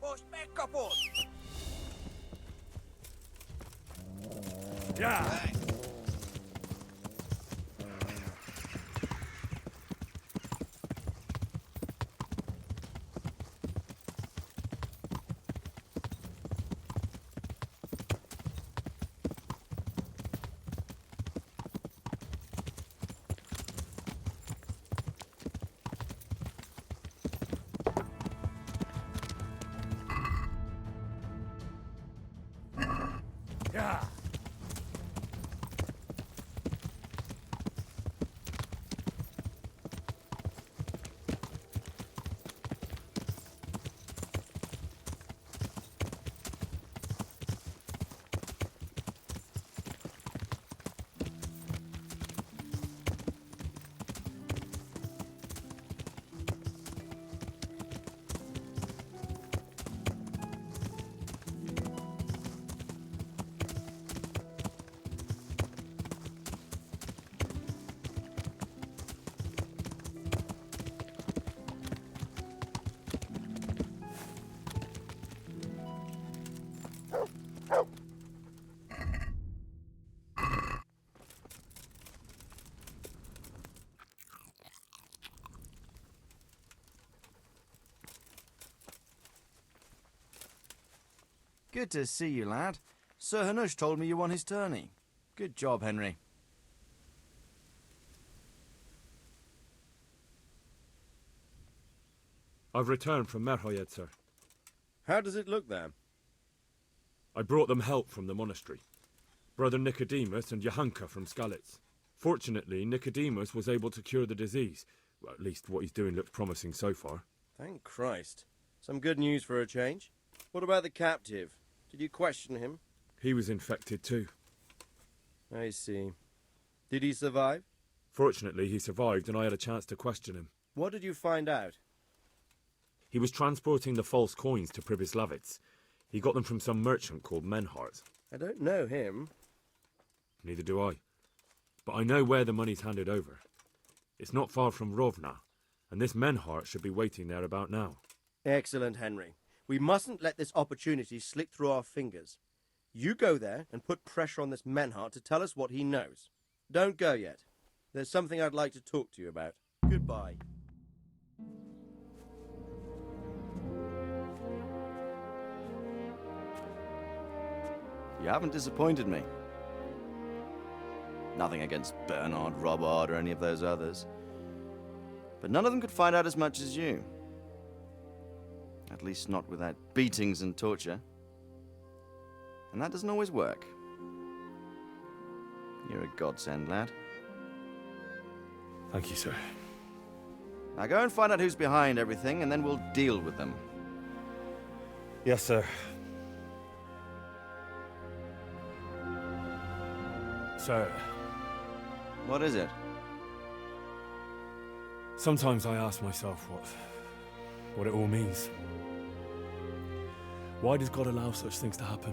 Post kaputt! Ja! Ja! Good to see you, lad. Sir Hanush told me you won his tourney. Good job, Henry. I've returned from Merhoyed, sir. How does it look there? I brought them help from the monastery. Brother Nicodemus and Johanka from Skalitz. Fortunately, Nicodemus was able to cure the disease. Well, at least what he's doing looks promising so far. Thank Christ. Some good news for a change. What about the captive? Did you question him? He was infected too. I see. Did he survive? Fortunately, he survived and I had a chance to question him. What did you find out? He was transporting the false coins to Pribyslavitz. He got them from some merchant called Menhart. I don't know him. Neither do I. But I know where the money's handed over. It's not far from Rovna, and this Menhart should be waiting there about now. Excellent, Henry. We mustn't let this opportunity slip through our fingers. You go there and put pressure on this Menhart to tell us what he knows. Don't go yet. There's something I'd like to talk to you about. Goodbye. You haven't disappointed me. Nothing against Bernard, Robert, or any of those others. But none of them could find out as much as you. At least not without beatings and torture. And that doesn't always work. You're a godsend, lad. Thank you, sir. Now go and find out who's behind everything, and then we'll deal with them. Yes, sir. Sir, What is it? sometimes I ask myself what it all means. Why does God allow such things to happen?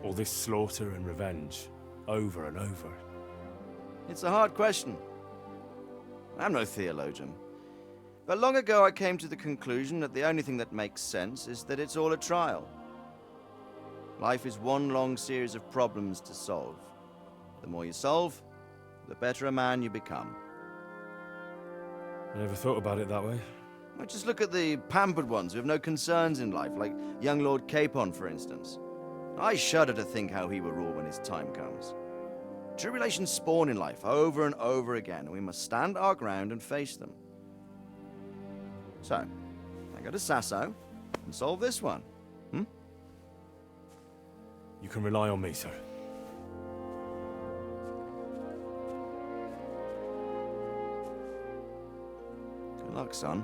All this slaughter and revenge, over and over. It's a hard question. I'm no theologian. But long ago I came to the conclusion that the only thing that makes sense is that it's all a trial. Life is one long series of problems to solve. The more you solve, the better a man you become. I never thought about it that way. Well, just look at the pampered ones who have no concerns in life, like young Lord Capon, for instance. I shudder to think how he will rule when his time comes. Tribulations spawn in life over and over again, and we must stand our ground and face them. So, I go to Sasso and solve this one. You can rely on me, sir. Good luck, son.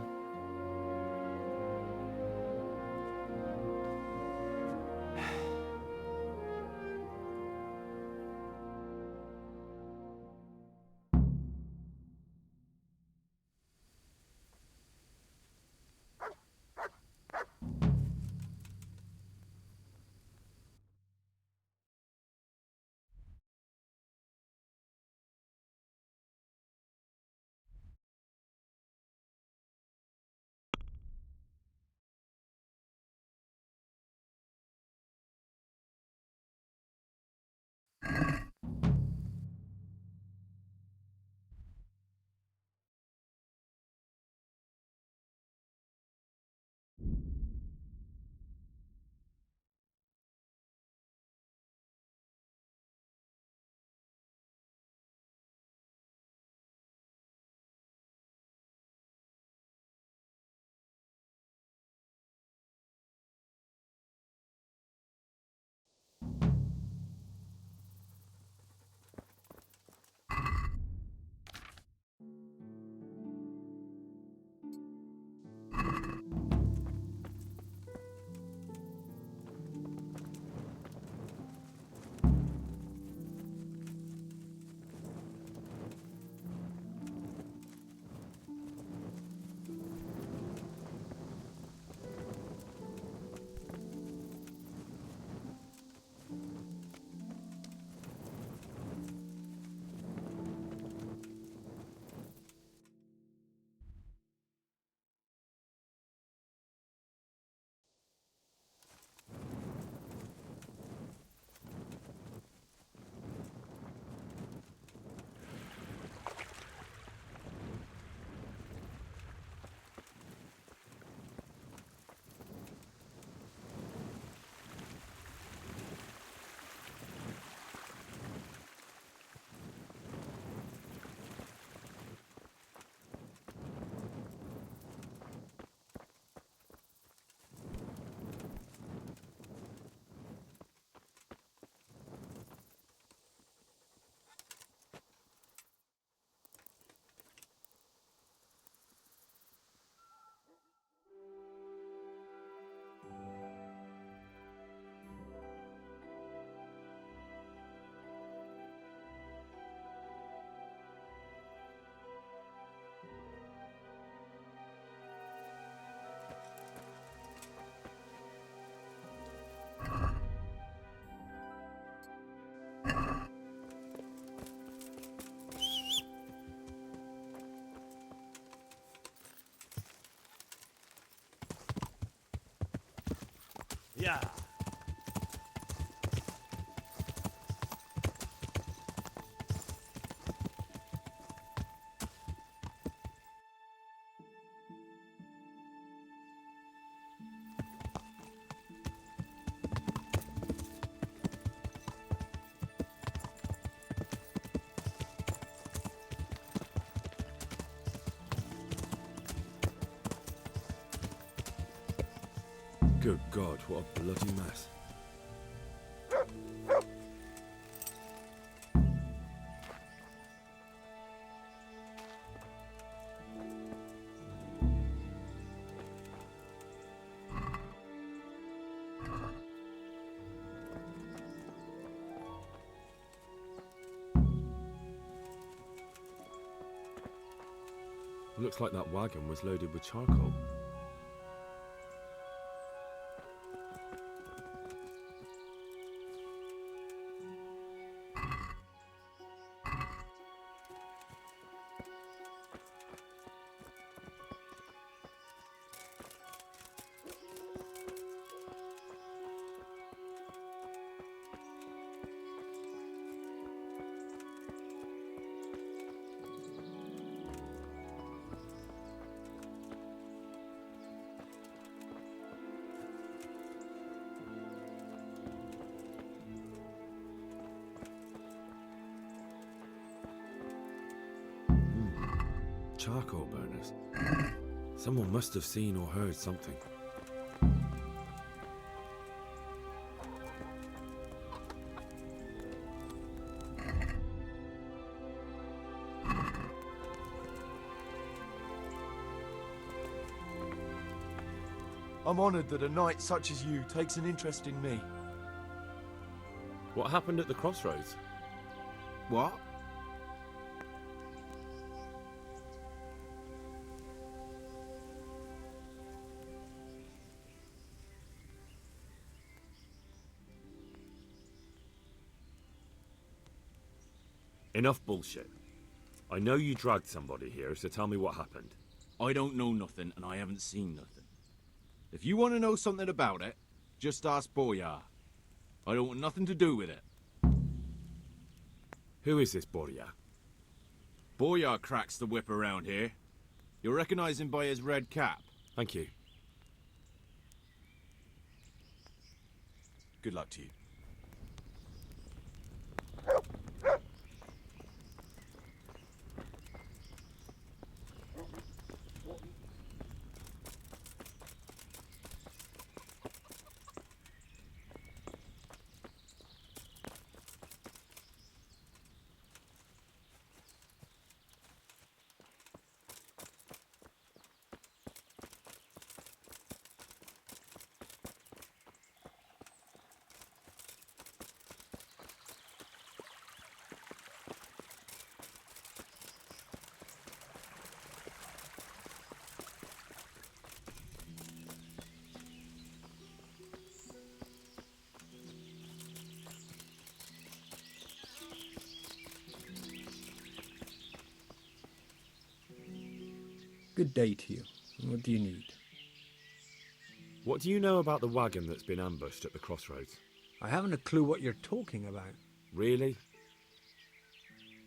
Yeah. Good God, what a bloody mess. Looks like that wagon was loaded with charcoal. Charcoal burners. Someone must have seen or heard something. I'm honoured that a knight such as you takes an interest in me. What happened at the Crossroads? What? Enough bullshit. I know you dragged somebody here, so tell me what happened. I don't know nothing, and I haven't seen nothing. If you want to know something about it, just ask Boyar. I don't want nothing to do with it. Who is this Boria? Boyar cracks the whip around here. You'll recognize him by his red cap. Thank you. Good luck to you. Good day to you. What do you need? What do you know about the wagon that's been ambushed at the Crossroads? I haven't a clue what you're talking about. Really?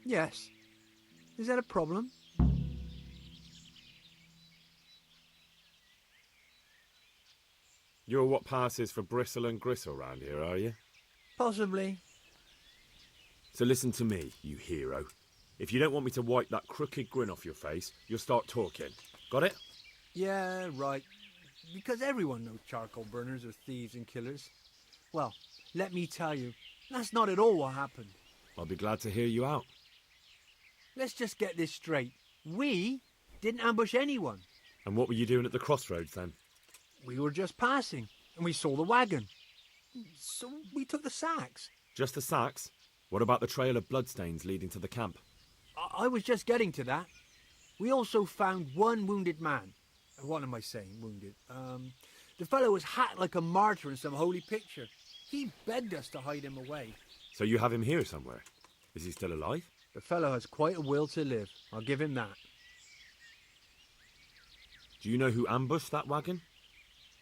Yes. Is that a problem? You're what passes for bristle and gristle round here, are you? Possibly. So listen to me, you hero. If you don't want me to wipe that crooked grin off your face, you'll start talking. Got it? Yeah, right. Because everyone knows charcoal burners are thieves and killers. Well, let me tell you, that's not at all what happened. I'll be glad to hear you out. Let's just get this straight. We didn't ambush anyone. And what were you doing at the Crossroads then? We were just passing, and we saw the wagon. So we took the sacks. Just the sacks? What about the trail of bloodstains leading to the camp? I was just getting to that. We also found one wounded man. What am I saying, wounded? The fellow was hacked like a martyr in some holy picture. He begged us to hide him away. So you have him here somewhere? Is he still alive? The fellow has quite a will to live. I'll give him that. Do you know who ambushed that wagon?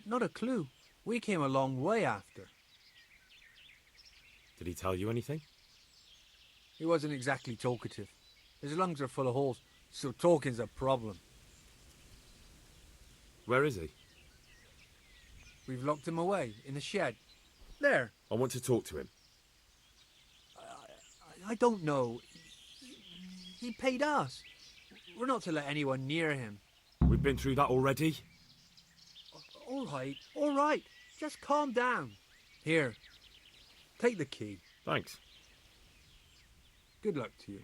Not a clue. We came a long way after. Did he tell you anything? He wasn't exactly talkative. His lungs are full of holes, so talking's a problem. Where is he? We've locked him away, in the shed. There. I want to talk to him. I don't know. He paid us. We're not to let anyone near him. We've been through that already. All right. Just calm down. Here, take the key. Thanks. Good luck to you.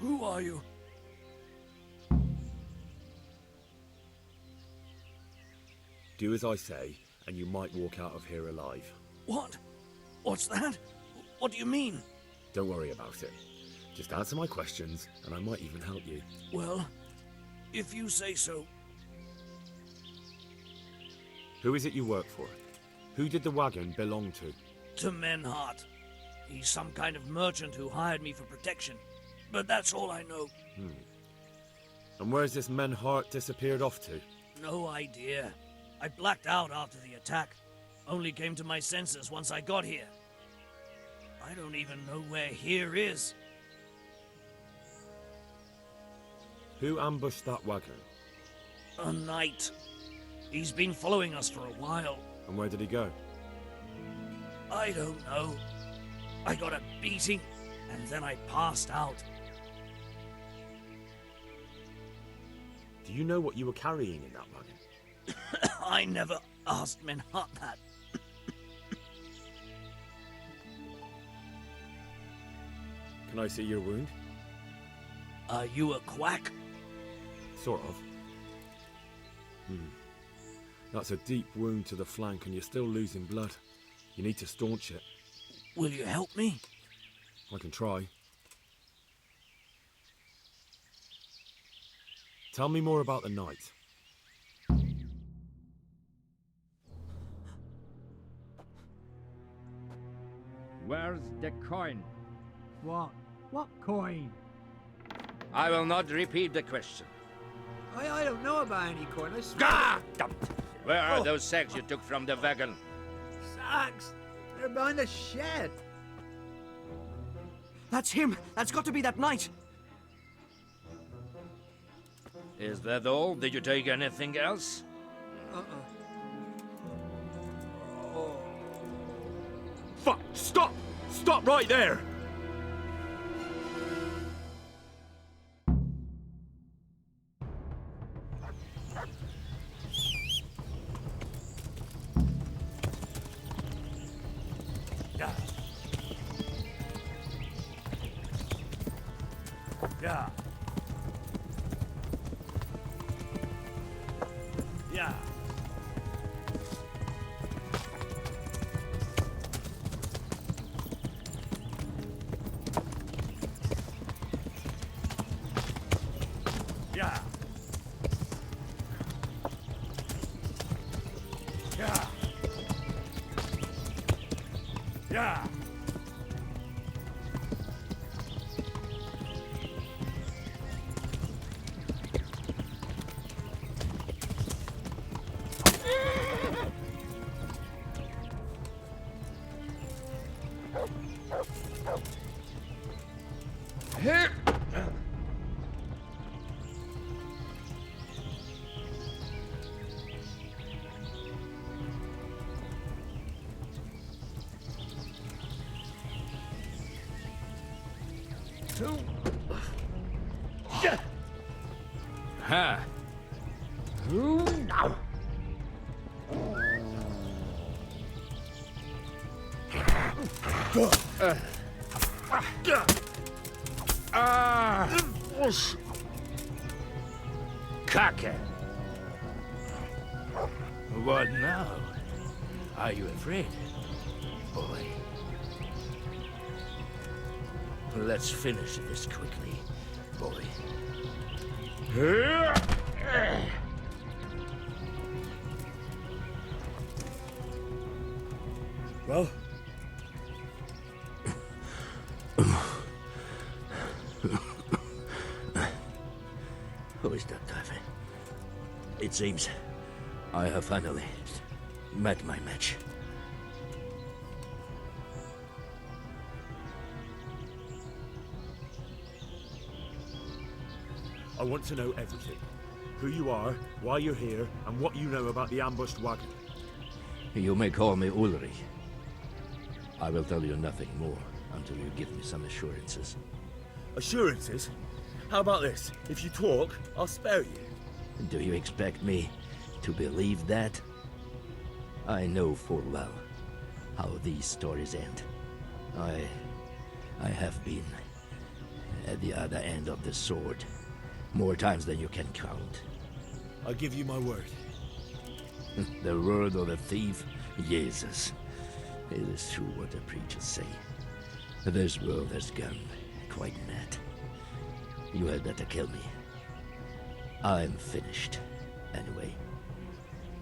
Who are you? Do as I say, and you might walk out of here alive. What? What's that? What do you mean? Don't worry about it. Just answer my questions, and I might even help you. Well, if you say so. Who is it you work for? Who did the wagon belong to? To Menhart. He's some kind of merchant who hired me for protection. But that's all I know. And where's this Menhart disappeared off to? No idea. I blacked out after the attack. Only came to my senses once I got here. I don't even know where here is. Who ambushed that wagon? A knight. He's been following us for a while. And where did he go? I don't know. I got a beating, and then I passed out. Do you know what you were carrying in that wagon? I never asked Menhart that. Can I see your wound? Are you a quack? Sort of. That's a deep wound to the flank and you're still losing blood. You need to staunch it. Will you help me? I can try. Tell me more about the night. Where's the coin? What? What coin? I will not repeat the question. I don't know about any coin. I swear. Ah! Where are those sacks you took from the wagon? Sacks! They're behind the shed. That's him! That's got to be that knight! Is that all? Did you take anything else? Fuck! Stop! Stop right there! Yeah. Yeah. Yeah. Yeah. Yeah. Ha! Kaka! What now? Are you afraid, boy? Let's finish this quickly, boy. Well? Who is that, David? It seems I have finally met my match. I want to know everything. Who you are, why you're here, and what you know about the ambushed wagon. You may call me Ulrich. I will tell you nothing more until you give me some assurances. Assurances? How about this? If you talk, I'll spare you. Do you expect me to believe that? I know full well how these stories end. I have been at the other end of the sword more times than you can count. I give you my word. The word of a thief? Jesus. It is true what the preachers say. This world has gone quite mad. You had better kill me. I'm finished, anyway.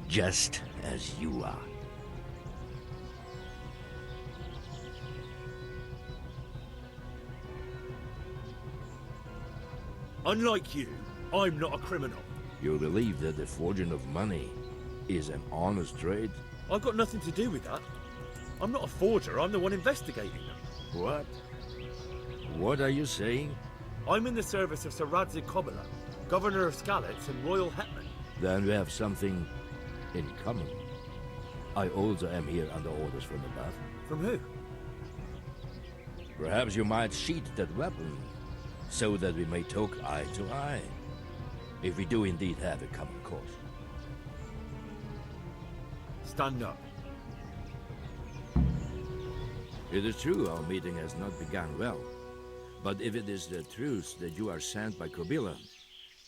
Just as you are. Unlike you, I'm not a criminal. You believe that the forging of money is an honest trade? I've got nothing to do with that. I'm not a forger, I'm the one investigating them. What? What are you saying? I'm in the service of Sir Radzig Kobyla, Governor of Skalitz and Royal Hetman. Then we have something in common. I also am here under orders from above. From who? Perhaps you might sheath that weapon, so that we may talk eye to eye. If we do indeed have a common cause. Stand up. It is true our meeting has not begun well. But if it is the truth that you are sent by Kobyla,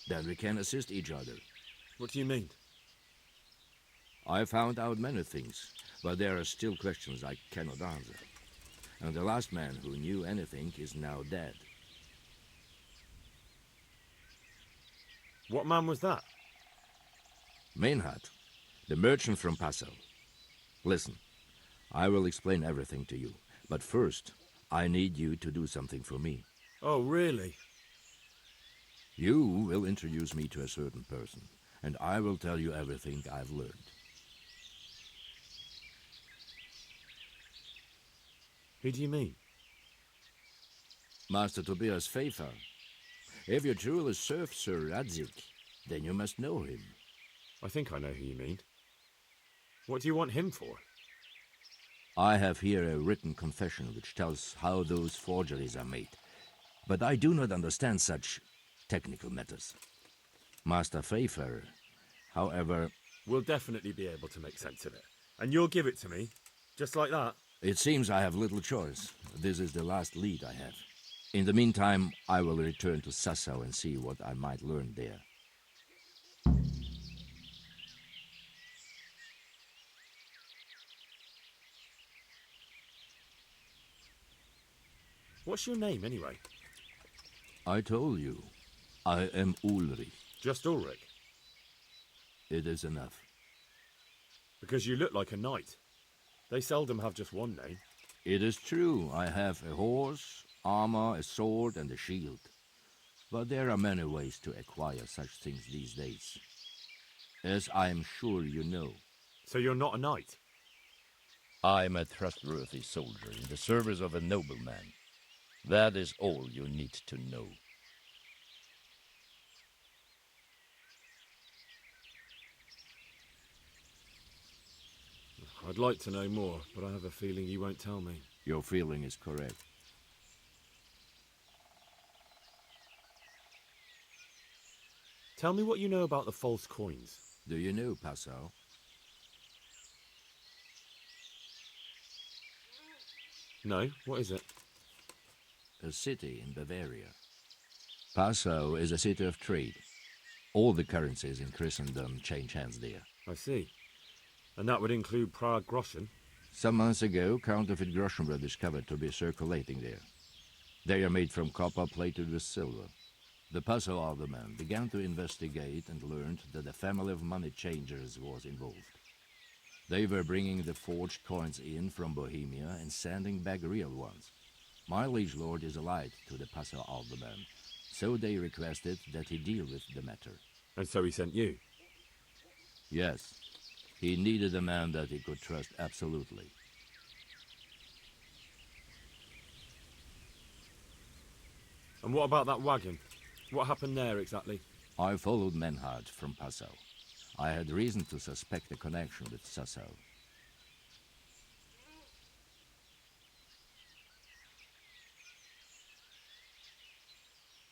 then we can assist each other. What do you mean? I found out many things, but there are still questions I cannot answer. And the last man who knew anything is now dead. What man was that? Mainhard, the merchant from Passau. Listen, I will explain everything to you, but first, I need you to do something for me. Oh, really? You will introduce me to a certain person, and I will tell you everything I've learned. Who do you mean? Master Tobias Feyfar. If you truly serve Sir Radzig, then you must know him. I think I know who you mean. What do you want him for? I have here a written confession which tells how those forgeries are made. But I do not understand such technical matters. Master Feyfar, however... We'll definitely be able to make sense of it. And you'll give it to me, just like that? It seems I have little choice. This is the last lead I have. In the meantime, I will return to Sassau and see what I might learn there. What's your name, anyway? I told you. I am Ulrich. Just Ulrich? It is enough. Because you look like a knight. They seldom have just one name. It is true. I have a horse, armor, a sword, and a shield. But there are many ways to acquire such things these days. As I am sure you know. So you're not a knight? I am a trustworthy soldier in the service of a nobleman. That is all you need to know. I'd like to know more, but I have a feeling you won't tell me. Your feeling is correct. Tell me what you know about the false coins. Do you know, Passau? No, what is it? A city in Bavaria. Passau is a city of trade. All the currencies in Christendom change hands there. I see. And that would include Prague groschen? Some months ago, counterfeit groschen were discovered to be circulating there. They are made from copper plated with silver. The Passau alderman began to investigate and learned that a family of money changers was involved. They were bringing the forged coins in from Bohemia and sending back real ones. My liege lord is allied to the Passau alderman, so they requested that he deal with the matter. And so he sent you? Yes. He needed a man that he could trust absolutely. And what about that wagon? What happened there exactly? I followed Menhard from Passau. I had reason to suspect a connection with Sassau.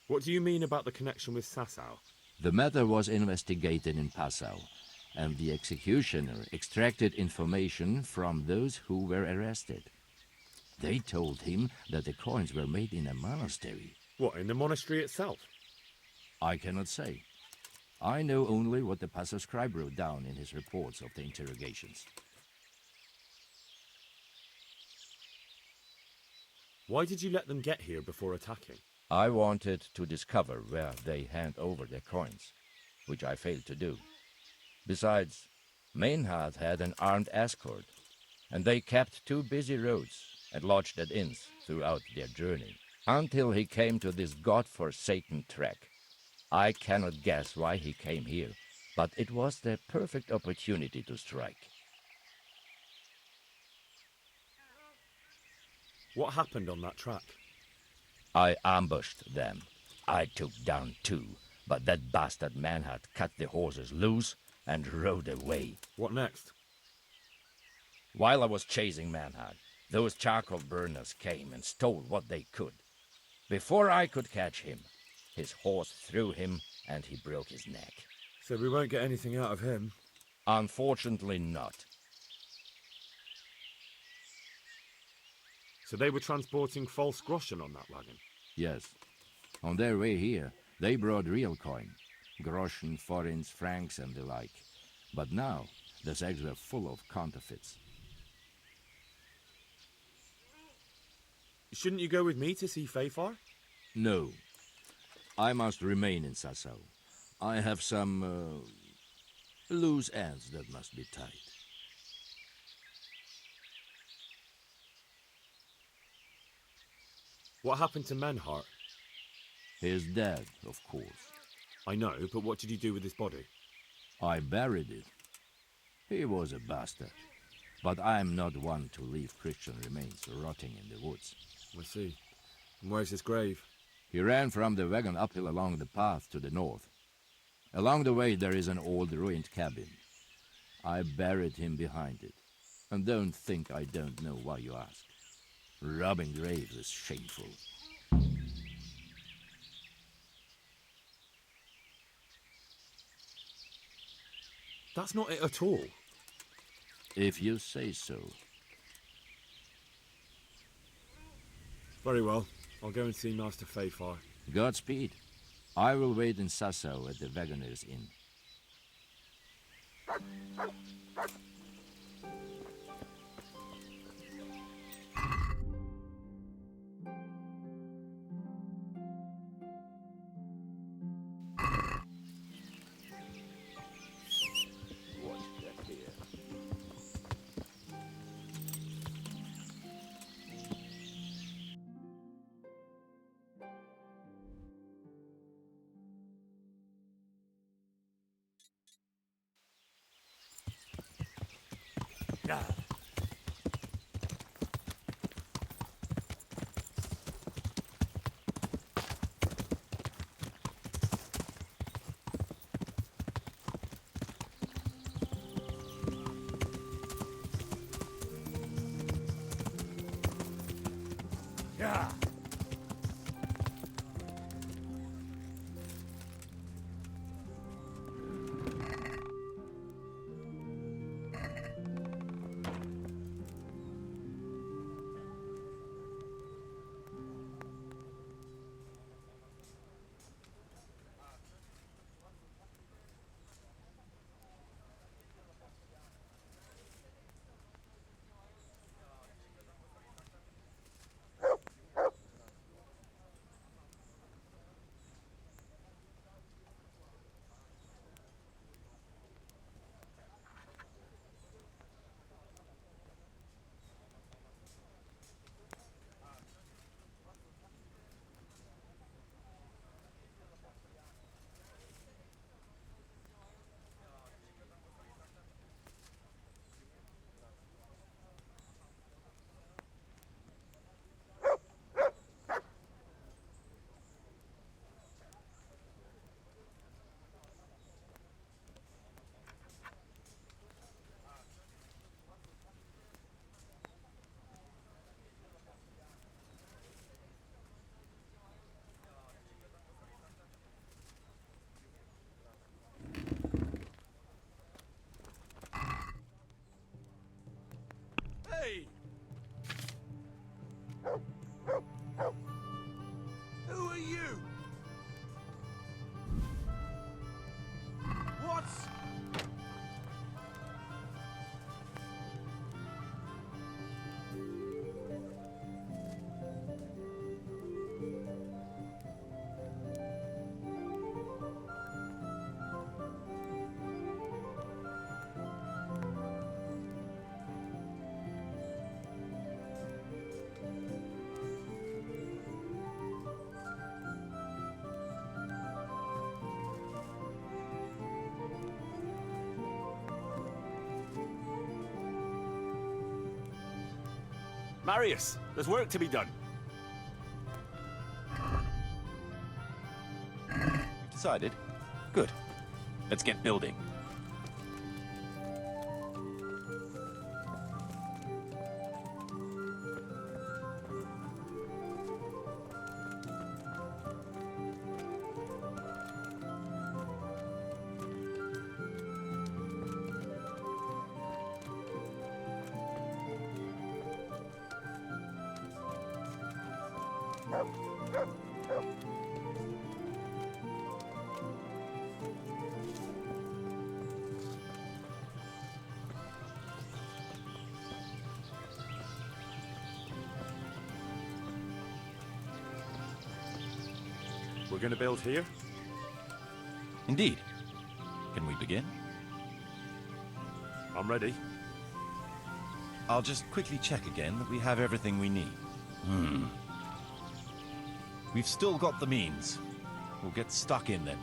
What do you mean about the connection with Sassau? The matter was investigated in Passau, and the executioner extracted information from those who were arrested. They told him that the coins were made in a monastery. What, in the monastery itself? I cannot say. I know only what the Passau scribe wrote down in his reports of the interrogations. Why did you let them get here before attacking? I wanted to discover where they hand over their coins, which I failed to do. Besides, Meinhard had an armed escort, and they kept 2 busy roads and lodged at inns throughout their journey, until he came to this god-forsaken track. I cannot guess why he came here, but it was the perfect opportunity to strike. What happened on that track? I ambushed them. I took down 2, but that bastard Meinhard cut the horses loose and rode away. What next? While I was chasing Meinhard, those charcoal burners came and stole what they could. Before I could catch him, his horse threw him and he broke his neck. So we won't get anything out of him? Unfortunately not. So they were transporting false groschen on that wagon? Yes. On their way here, they brought real coin. Groschen, forints, francs, and the like. But now, the sacks were full of counterfeits. Shouldn't you go with me to see Feyfar? No. I must remain in Sassau. I have some, loose ends that must be tied. What happened to Menhart? He is dead, of course. I know, but what did you do with his body? I buried it. He was a bastard. But I am not one to leave Christian remains rotting in the woods. I see. And where's his grave? He ran from the wagon uphill along the path to the north. Along the way there is an old ruined cabin. I buried him behind it. And don't think I don't know why you ask. Robbing graves is shameful. That's not it at all. If you say so. Very well. I'll go and see Master Feyfar. Godspeed. I will wait in Sassau at the Wagoner's Inn. Yeah. Marius, there's work to be done. You've decided? Good. Let's get building. We're gonna build here? Indeed. Can we begin? I'm ready. I'll just quickly check again that we have everything we need. We've still got the means. We'll get stuck in then.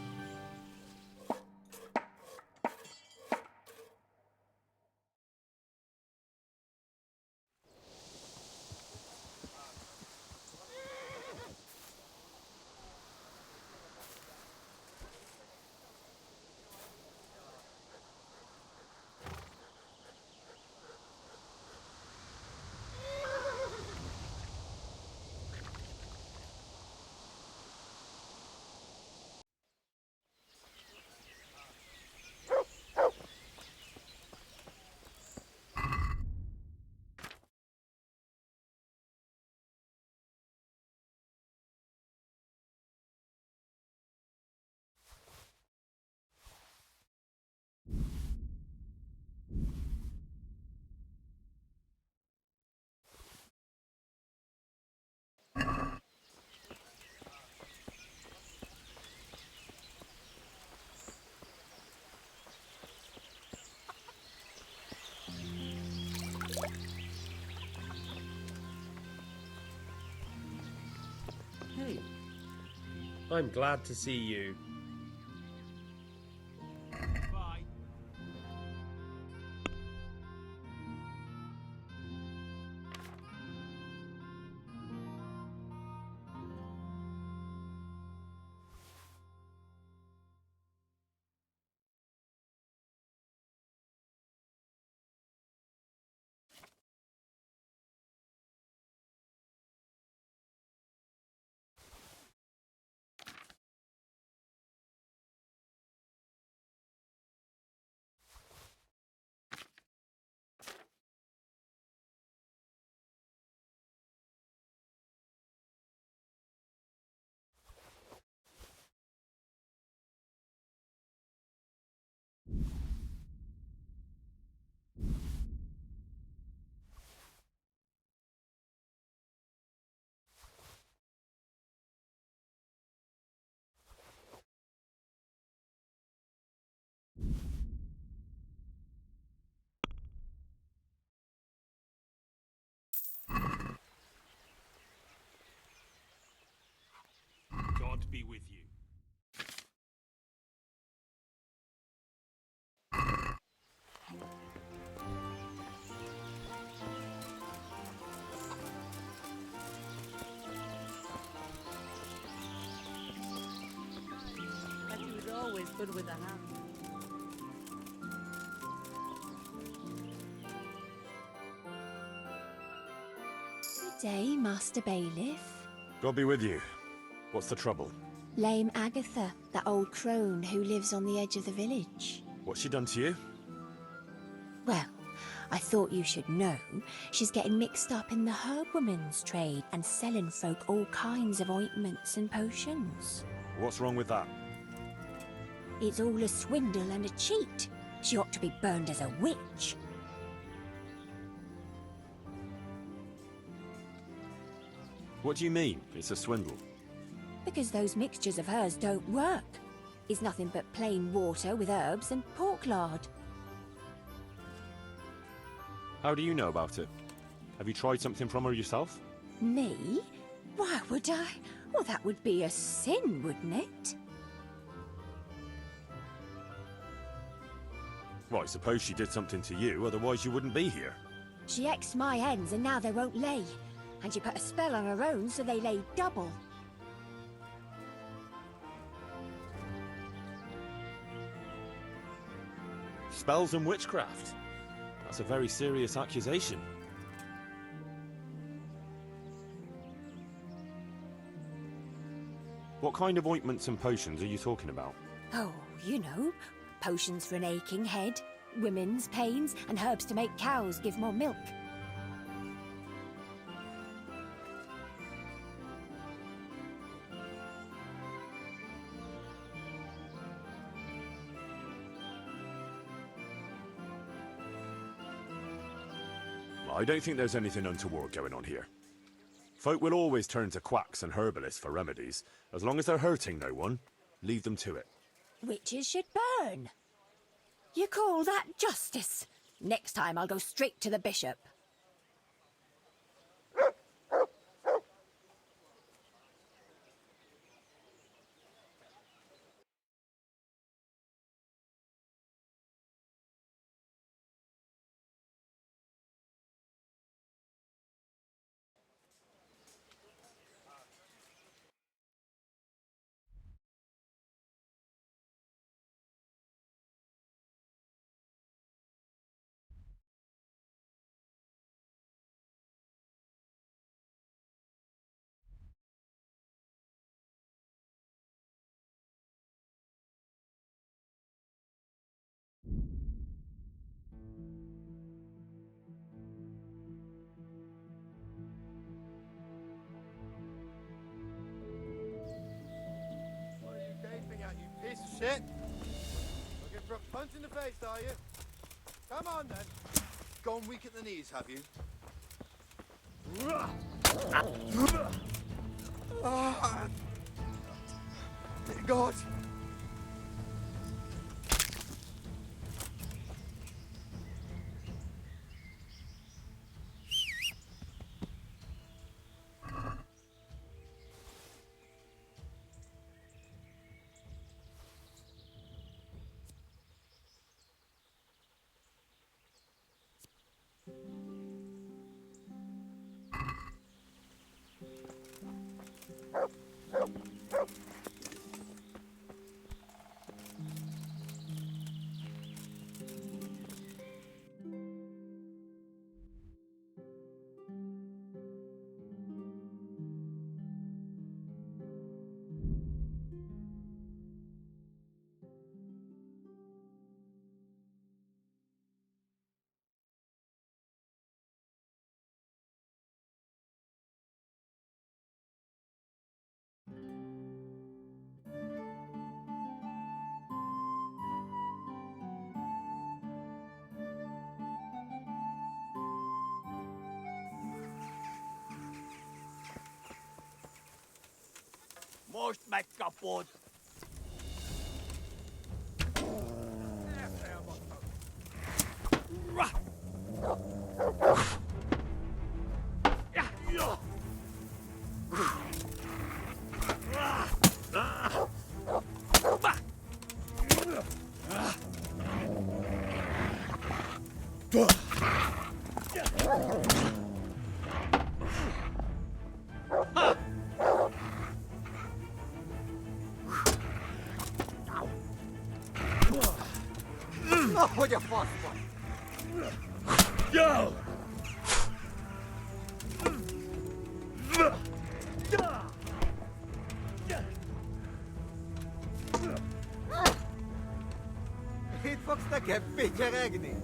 Hey, I'm glad to see you. Bye. God be with you. But he was always good with a hand. Good day, Master Bailiff. God be with you. What's the trouble? Lame Agatha, that old crone who lives on the edge of the village. What's she done to you? Well, I thought you should know. She's getting mixed up in the herbwoman's trade and selling folk all kinds of ointments and potions. What's wrong with that? It's all a swindle and a cheat. She ought to be burned as a witch. What do you mean, it's a swindle? Because those mixtures of hers don't work. It's nothing but plain water with herbs and pork lard. How do you know about it? Have you tried something from her yourself? Me? Why would I? Well, that would be a sin, wouldn't it? Well, I suppose she did something to you, otherwise you wouldn't be here. She X'd my hens and now they won't lay. And she put a spell on her own so they laid double. Spells and witchcraft. That's a very serious accusation. What kind of ointments and potions are you talking about? Oh, you know, potions for an aching head, women's pains, and herbs to make cows give more milk. I don't think there's anything untoward going on here. Folk will always turn to quacks and herbalists for remedies. As long as they're hurting no one, leave them to it. Witches should burn. You call that justice? Next time I'll go straight to the bishop. What are you gaping at, you piece of shit? Looking for a punch in the face, are you? Come on, then. Gone weak at the knees, have you? Dear God! Most meg kapod! Hogy a faszba? Go! Itt fogsz nekem pityeregni?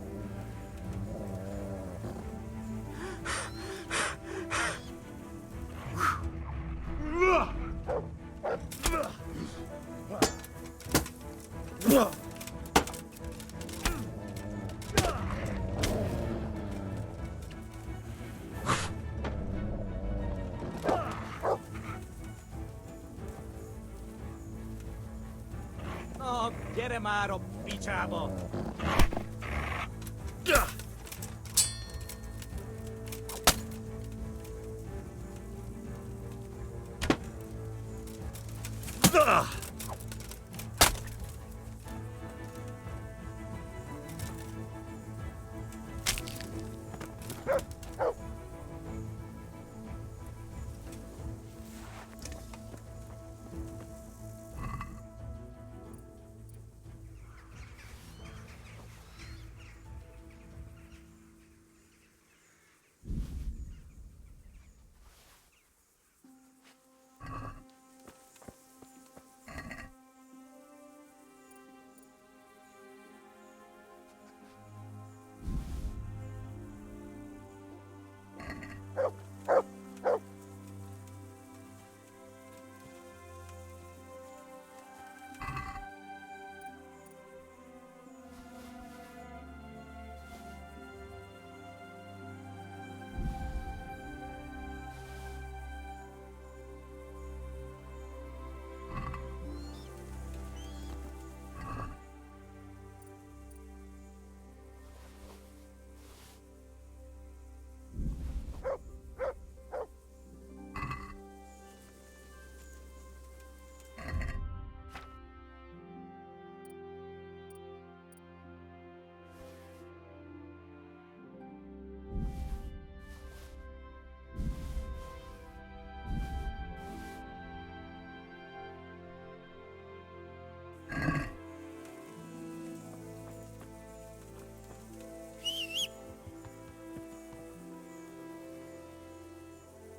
Gyere már a picsába!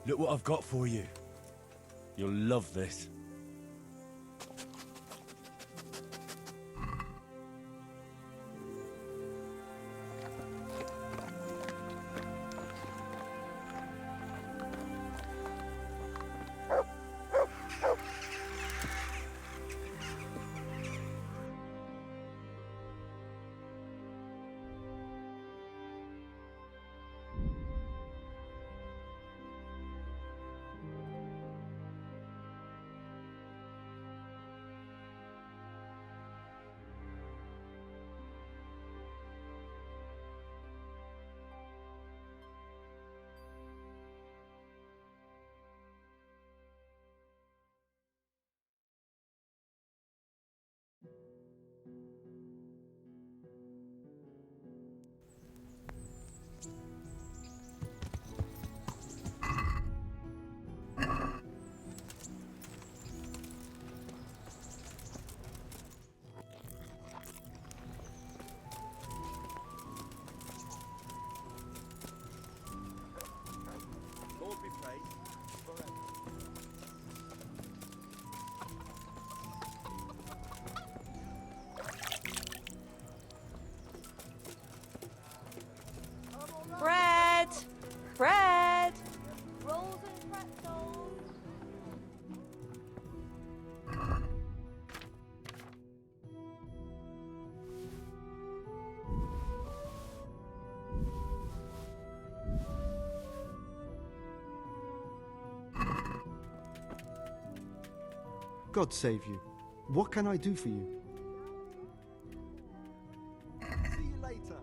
Look what I've got for you. You'll love this. Lord be praised forever. Bread! Bread! Rolls and pretzels. God save you. What can I do for you? See you later.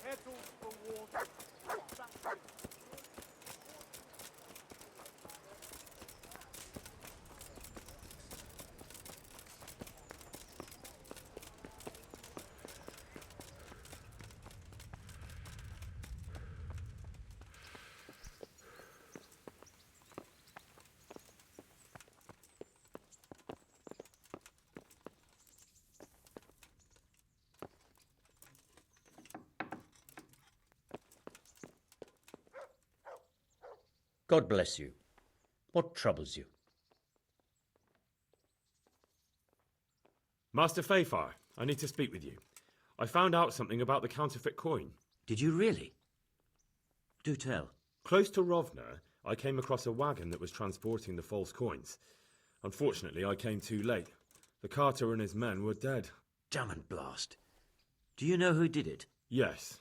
Kettles for water. God bless you. What troubles you? Master Feyfar, I need to speak with you. I found out something about the counterfeit coin. Did you really? Do tell. Close to Rovna, I came across a wagon that was transporting the false coins. Unfortunately, I came too late. The carter and his men were dead. Damn and blast. Do you know who did it? Yes.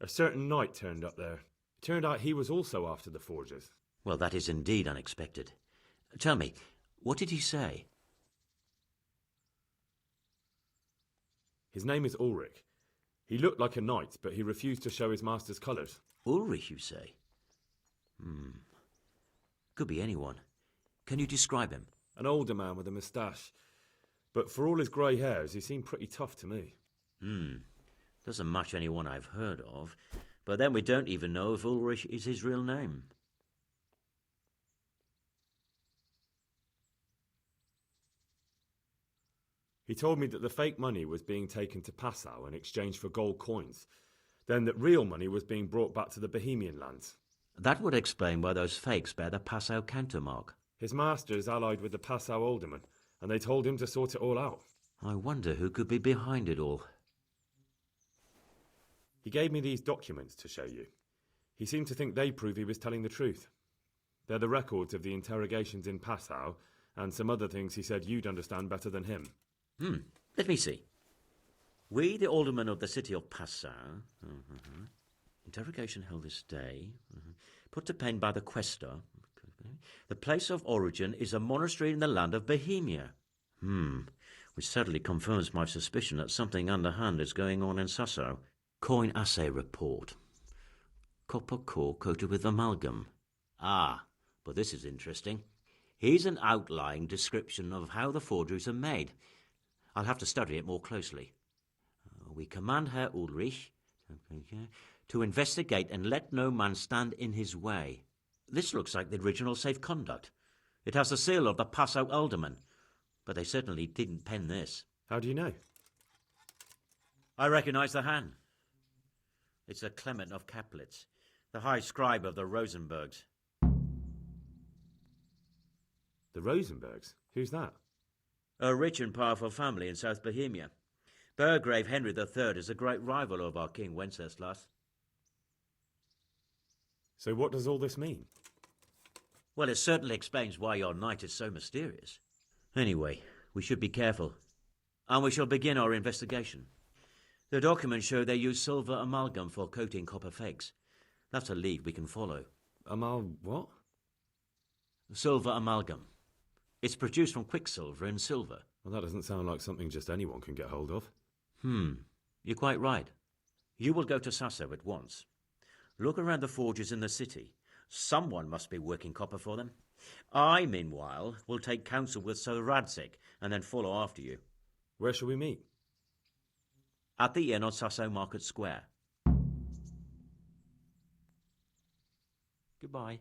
A certain knight turned up there. It turned out he was also after the forgers. Well, that is indeed unexpected. Tell me, what did he say? His name is Ulrich. He looked like a knight, but he refused to show his master's colours. Ulrich, you say? Could be anyone. Can you describe him? An older man with a moustache. But for all his grey hairs, he seemed pretty tough to me. Doesn't match anyone I've heard of. But then we don't even know if Ulrich is his real name. He told me that the fake money was being taken to Passau in exchange for gold coins, then that real money was being brought back to the Bohemian lands. That would explain why those fakes bear the Passau countermark. His master's allied with the Passau alderman, and they told him to sort it all out. I wonder who could be behind it all. He gave me these documents to show you. He seemed to think they prove he was telling the truth. They're the records of the interrogations in Passau, and some other things he said you'd understand better than him. Let me see. We, the aldermen of the city of Passau, interrogation held this day, put to pen by the quaestor. The place of origin is a monastery in the land of Bohemia. Which certainly confirms my suspicion that something underhand is going on in Sasso. Coin assay report. Copper core coated with amalgam. But this is interesting. Here's an outline description of how the forgeries are made. I'll have to study it more closely. We command Herr Ulrich to investigate and let no man stand in his way. This looks like the original safe conduct. It has the seal of the Passau alderman, but they certainly didn't pen this. How do you know? I recognize the hand. It's a Clement of Kaplitz, the high scribe of the Rosenbergs. The Rosenbergs? Who's that? A rich and powerful family in South Bohemia. Burgrave Henry III is a great rival of our King Wenceslas. So what does all this mean? Well, it certainly explains why your knight is so mysterious. Anyway, we should be careful. And we shall begin our investigation. The documents show they use silver amalgam for coating copper fakes. That's a lead we can follow. What? Silver amalgam. It's produced from quicksilver and silver. Well, that doesn't sound like something just anyone can get hold of. You're quite right. You will go to Sasso at once. Look around the forges in the city. Someone must be working copper for them. I, meanwhile, will take counsel with Sir Radzig and then follow after you. Where shall we meet? At the inn on Sasso Market Square. Goodbye.